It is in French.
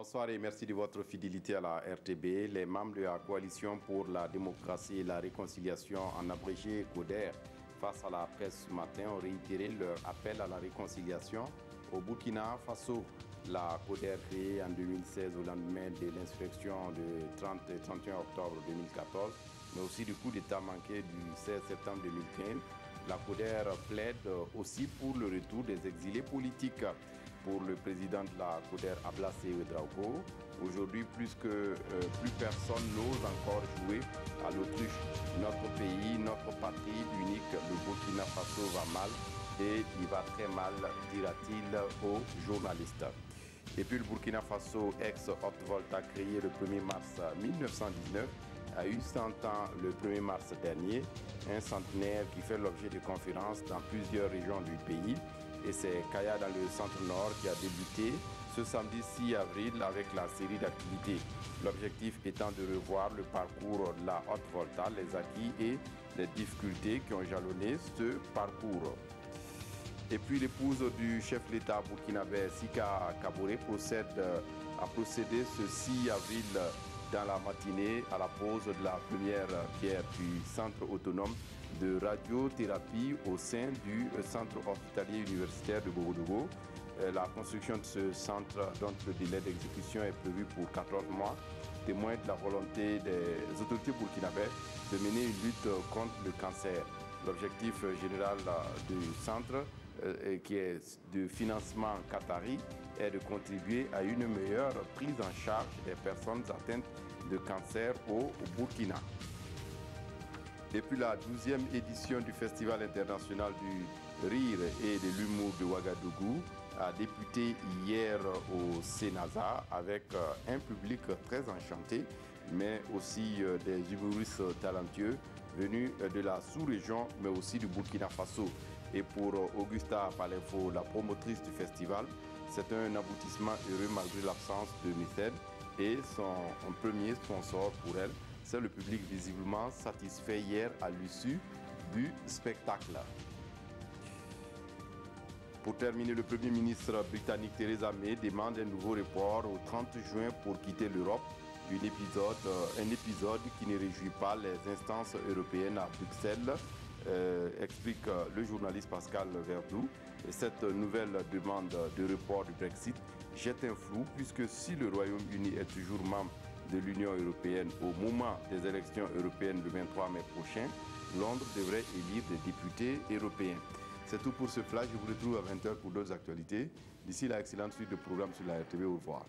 Bonsoir et merci de votre fidélité à la RTB. Les membres de la Coalition pour la démocratie et la réconciliation, en abrégé CODER, face à la presse ce matin, ont réitéré leur appel à la réconciliation au Burkina Faso. La CODER, créée en 2016 au lendemain de l'insurrection du 30 et 31 octobre 2014, mais aussi du coup d'État manqué du 16 septembre 2015, la CODER plaide aussi pour le retour des exilés politiques. Pour le président de la CODER, Ablassé Ouedraogo, aujourd'hui plus personne n'ose encore jouer à l'autruche. Notre pays, notre patrie unique, le Burkina Faso va mal et il va très mal, dira-t-il aux journalistes. Et puis le Burkina Faso, ex-Haute-Volta, créé le 1er mars 1919, a eu 100 ans le 1er mars dernier, un centenaire qui fait l'objet de conférences dans plusieurs régions du pays. Et c'est Kaya dans le centre-nord qui a débuté ce samedi 6 avril avec la série d'activités. L'objectif étant de revoir le parcours de la Haute-Volta, les acquis et les difficultés qui ont jalonné ce parcours. Et puis l'épouse du chef de l'État burkinabé Sika Kaboré a procédé ce 6 avril dans la matinée à la pose de la première pierre du centre autonome de radiothérapie au sein du centre hospitalier universitaire de Bogodougou. La construction de ce centre, dont le délai d'exécution est prévu pour 14 mois, témoigne de la volonté des autorités burkinabées de mener une lutte contre le cancer. L'objectif général du centre, qui est de financement qatari, est de contribuer à une meilleure prise en charge des personnes atteintes de cancer au Burkina. Et puis la 12e édition du Festival international du rire et de l'humour de Ouagadougou a débuté hier au Sénasa avec un public très enchanté, mais aussi des humoristes talentueux venus de la sous-région, mais aussi du Burkina Faso. Et pour Augusta Palenfo, la promotrice du festival, c'est un aboutissement heureux malgré l'absence de mécène et son premier sponsor pour elle. C'est le public visiblement satisfait hier à l'issue du spectacle. Pour terminer, le Premier ministre britannique Theresa May demande un nouveau report au 30 juin pour quitter l'Europe. Un épisode qui ne réjouit pas les instances européennes à Bruxelles, explique le journaliste Pascal Verdou. Et cette nouvelle demande de report du Brexit jette un flou puisque si le Royaume-Uni est toujours membre de l'Union européenne au moment des élections européennes le 23 mai prochain, Londres devrait élire des députés européens. C'est tout pour ce flash. Je vous retrouve à 20h pour d'autres actualités. D'ici là, excellente suite de programmes sur la RTV. Au revoir.